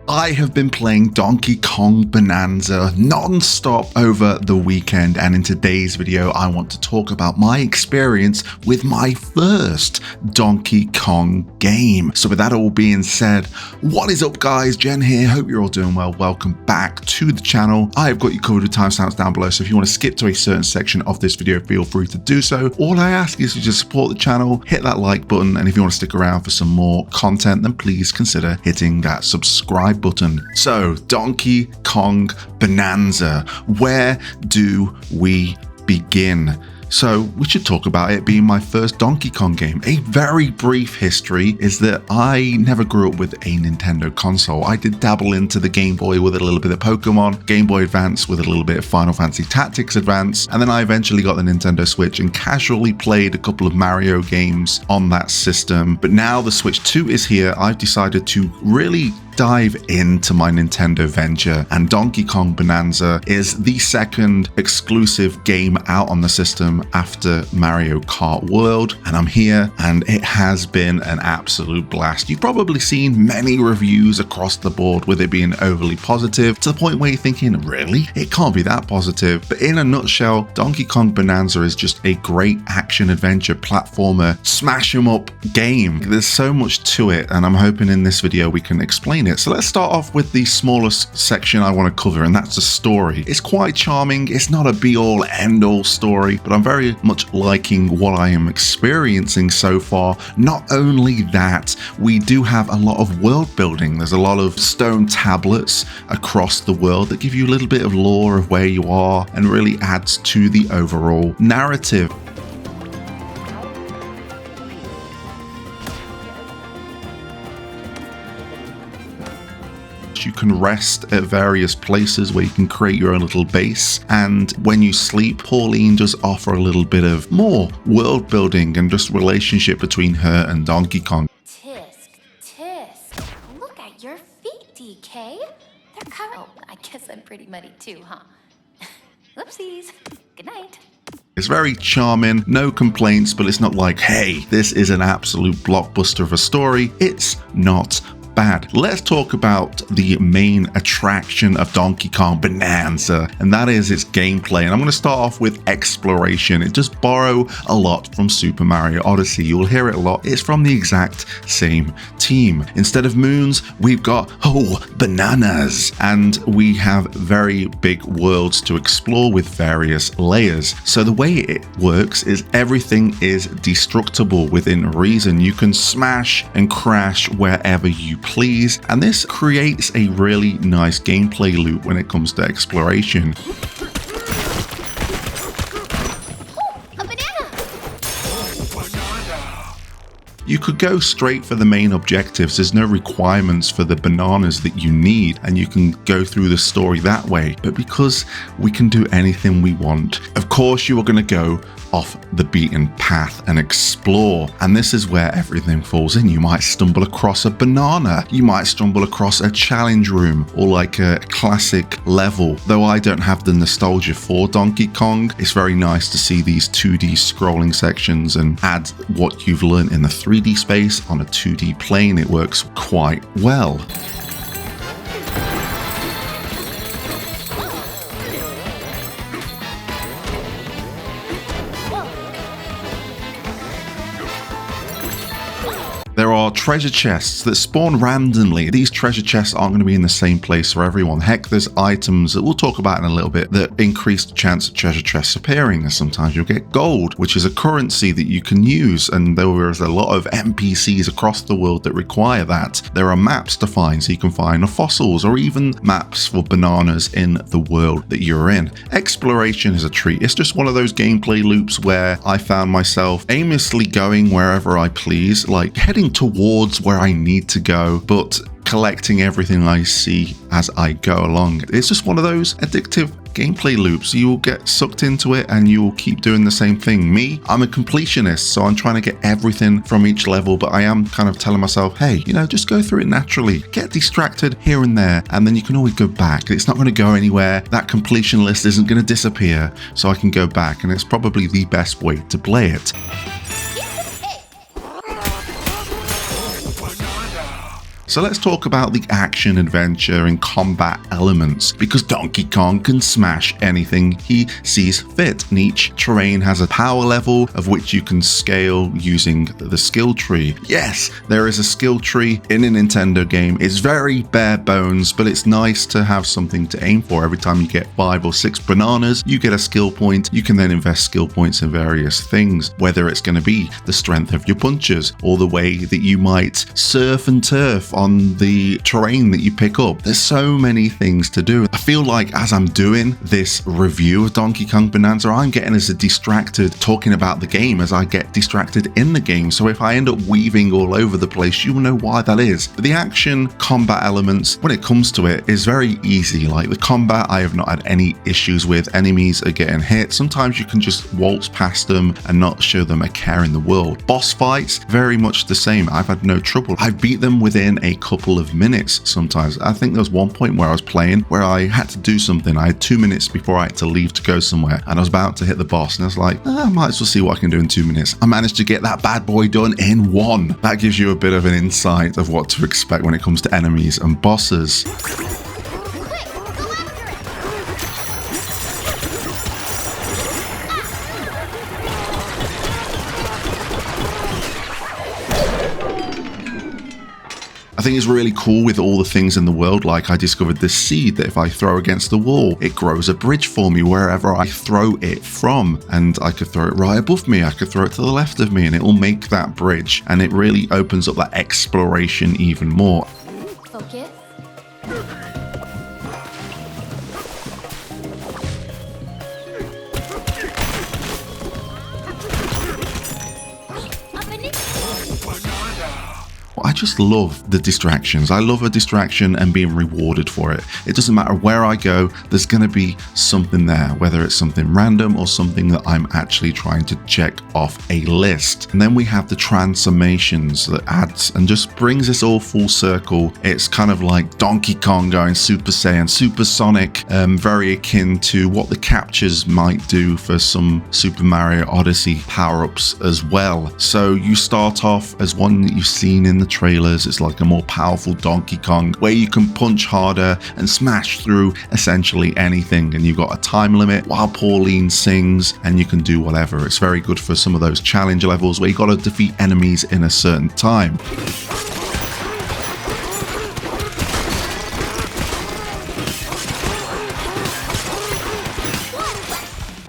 I have been playing Donkey Kong Bonanza non-stop over the weekend, and in today's video I want to talk about my experience with my first Donkey Kong game. So with that all being said, what is up guys, Jen here, hope you're all doing well. Welcome back to the channel. I have got you covered with timestamps down below, so if you want to skip to a certain section of this video, feel free to do so. All I ask is you just support the channel, hit that like button, and if you want to stick around for some more content, then please consider hitting that subscribe button. So Donkey Kong Bonanza, where do we begin? So we should talk about it being my first Donkey Kong game. A very brief history is that I never grew up with a Nintendo console. I did dabble into the Game Boy with a little bit of Pokemon, Game Boy Advance with a little bit of Final Fantasy Tactics Advance, and then I eventually got the Nintendo Switch and casually played a couple of Mario games on that system. But now the Switch 2 is here, I've decided to really dive into my Nintendo venture, and Donkey Kong Bonanza is the second exclusive game out on the system after Mario Kart World, and I'm here and it has been an absolute blast. You've probably seen many reviews across the board with it being overly positive, to the point where you're thinking, really? It can't be that positive. But in a nutshell, Donkey Kong Bonanza is just a great action adventure platformer smash 'em up game. There's so much to it, and I'm hoping in this video we can explain it. So let's start off with the smallest section I want to cover, and that's the story. It's quite charming. It's not a be-all end-all story, but I'm very much liking what I am experiencing so far. Not only that, we do have a lot of world building. There's a lot of stone tablets across the world that give you a little bit of lore of where you are and really adds to the overall narrative. You can rest at various places where you can create your own little base, and when you sleep, Pauline does offer a little bit of more world building and just relationship between her and Donkey Kong. Tisk, look at your feet, DK. They're covered. Oh, I guess I'm pretty muddy too, huh? Whoopsies. Good night. It's very charming, no complaints, but it's not like, hey, this is an absolute blockbuster of a story. It's not bad. Let's talk about the main attraction of Donkey Kong Bonanza, and that is its gameplay. And I'm going to start off with exploration. It does borrow a lot from Super Mario Odyssey. You'll hear it a lot. It's from the exact same team. Instead of moons, we've got bananas, and we have very big worlds to explore with various layers. So the way it works is everything is destructible within reason. You can smash and crash wherever you please, and this creates a really nice gameplay loop when it comes to exploration. A banana! You could go straight for the main objectives. There's no requirements for the bananas that you need, and you can go through the story that way. But because we can do anything we want, of course you are going to go off the beaten path and explore, and this is where everything falls in. You might stumble across a banana, you might stumble across a challenge room, or like a classic level. Though I don't have the nostalgia for Donkey Kong, it's very nice to see these 2D scrolling sections and add what you've learned in the 3D space on a 2D plane. It works quite well. There are treasure chests that spawn randomly. These treasure chests aren't going to be in the same place for everyone. Heck, there's items that we'll talk about in a little bit that increase the chance of treasure chests appearing, and sometimes you'll get gold, which is a currency that you can use, and there is a lot of NPCs across the world that require that. There are maps to find, so you can find fossils, or even maps for bananas in the world that you're in. Exploration is a treat. It's just one of those gameplay loops where I found myself aimlessly going wherever I please, like heading towards where I need to go, but collecting everything I see as I go along. It's just one of those addictive gameplay loops. You will get sucked into it and you will keep doing the same thing. Me, I'm a completionist, so I'm trying to get everything from each level, but I am kind of telling myself, hey, you know, just go through it naturally. Get distracted here and there, and then you can always go back. It's not going to go anywhere. That completion list isn't going to disappear, so I can go back, and it's probably the best way to play it. So let's talk about the action, adventure, and combat elements, because Donkey Kong can smash anything he sees fit, and each terrain has a power level of which you can scale using the skill tree. Yes, there is a skill tree in a Nintendo game. It's very bare bones, but it's nice to have something to aim for. Every time you get 5 or 6 bananas, you get a skill point. You can then invest skill points in various things, whether it's going to be the strength of your punches or the way that you might surf and turf on the terrain that you pick up. There's so many things to do. I feel like as I'm doing this review of Donkey Kong Bonanza, I'm getting as distracted talking about the game as I get distracted in the game. So if I end up weaving all over the place, you'll know why that is. But the action combat elements, when it comes to it, is very easy. Like the combat, I have not had any issues with. Enemies are getting hit. Sometimes you can just waltz past them and not show them a care in the world. Boss fights, very much the same. I've had no trouble. I beat them within a couple of minutes sometimes. I think there was one point where I was playing where I had to do something. I had 2 minutes before I had to leave to go somewhere, and I was about to hit the boss, and I was like, I might as well see what I can do in 2 minutes. I managed to get that bad boy done in 1. That gives you a bit of an insight of what to expect when it comes to enemies and bosses. I think it's really cool with all the things in the world. Like I discovered this seed that if I throw against the wall, it grows a bridge for me wherever I throw it from. And I could throw it right above me, I could throw it to the left of me, and it will make that bridge. And it really opens up that exploration even more. Focus. I just love the distractions. I love a distraction and being rewarded for it. It doesn't matter where I go, there's going to be something there, whether it's something random or something that I'm actually trying to check off a list. And then we have the transformations that adds and just brings us all full circle. It's kind of like Donkey Kong going Super Saiyan, Supersonic, very akin to what the captures might do for some Super Mario Odyssey power-ups as well. So you start off as one that you've seen in the trailers. It's like a more powerful Donkey Kong where you can punch harder and smash through essentially anything, and you've got a time limit while Pauline sings, and you can do whatever. It's very good for some of those challenge levels where you got to defeat enemies in a certain time.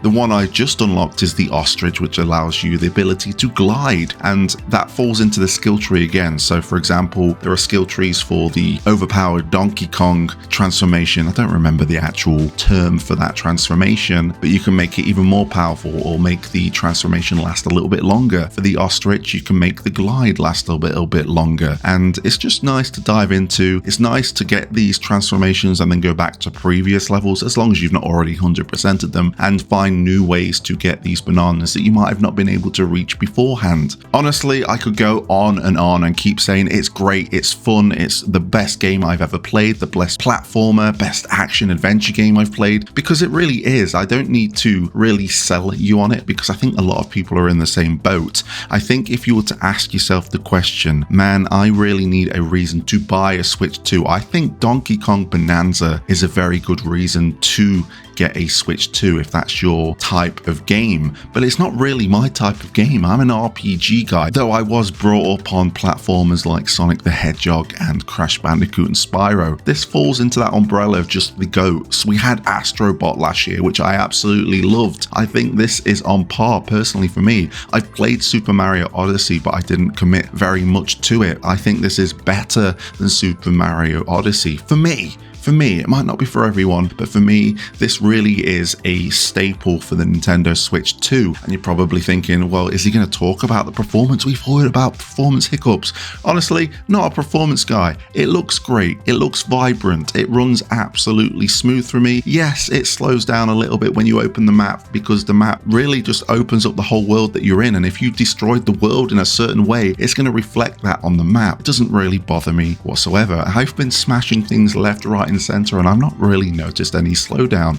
The one I just unlocked is the ostrich, which allows you the ability to glide, and that falls into the skill tree again. So for example, there are skill trees for the overpowered Donkey Kong transformation. I don't remember the actual term for that transformation, but you can make it even more powerful or make the transformation last a little bit longer. For the ostrich, you can make the glide last a little bit longer, and it's just nice to dive into. It's nice to get these transformations and then go back to previous levels, as long as you've not already 100%ed them, and find new ways to get these bananas that you might have not been able to reach beforehand. Honestly, I could go on and keep saying it's great, it's fun, it's the best game I've ever played, the best platformer, best action adventure game I've played, because it really is. I don't need to really sell you on it, because I think a lot of people are in the same boat. I think if you were to ask yourself the question, man, I really need a reason to buy a Switch 2, I think Donkey Kong Bonanza is a very good reason to get a Switch 2 if that's your type of game. But it's not really my type of game. I'm an RPG guy, though I was brought up on platformers like Sonic the Hedgehog and Crash Bandicoot and Spyro. This falls into that umbrella of just the goats. We had Astrobot last year, which I absolutely loved. I think this is on par personally for me. I've played Super Mario Odyssey, but I didn't commit very much to it. I think this is better than Super Mario Odyssey for me. For me, it might not be for everyone, but for me, this really is a staple for the Nintendo Switch 2. And you're probably thinking, well, is he going to talk about the performance? We've heard about performance hiccups. Honestly, not a performance guy. It looks great. It looks vibrant. It runs absolutely smooth for me. Yes, it slows down a little bit when you open the map, because the map really just opens up the whole world that you're in. And if you destroyed the world in a certain way, it's going to reflect that on the map. It doesn't really bother me whatsoever. I've been smashing things left, right, and center, and I've not really noticed any slowdown.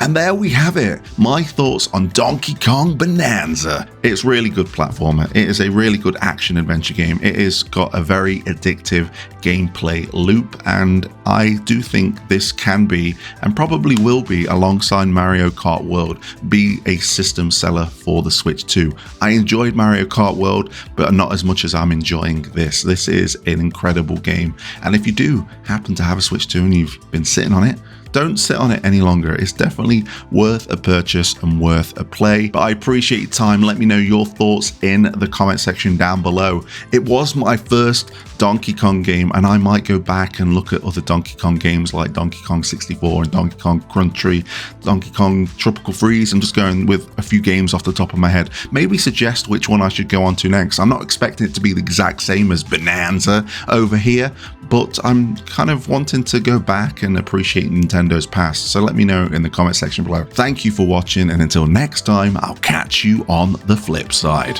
And there we have it, my thoughts on Donkey Kong Bananza. It's really good platformer. It is a really good action adventure game. It has got a very addictive gameplay loop, and I do think this can be, and probably will be, alongside Mario Kart World, be a system seller for the Switch 2. I enjoyed Mario Kart World, but not as much as I'm enjoying this. This is an incredible game, and if you do happen to have a Switch 2 and you've been sitting on it, don't sit on it any longer. It's definitely worth a purchase and worth a play. But I appreciate your time. Let me know your thoughts in the comment section down below. It was my first Donkey Kong game, and I might go back and look at other Donkey Kong games like Donkey Kong 64 and Donkey Kong Country, Donkey Kong Tropical Freeze. I'm just going with a few games off the top of my head. Maybe suggest which one I should go on to next. I'm not expecting it to be the exact same as Bananza over here, but I'm kind of wanting to go back and appreciate Nintendo's past. So let me know in the comment section below. Thank you for watching, and until next time, I'll catch you on the flip side.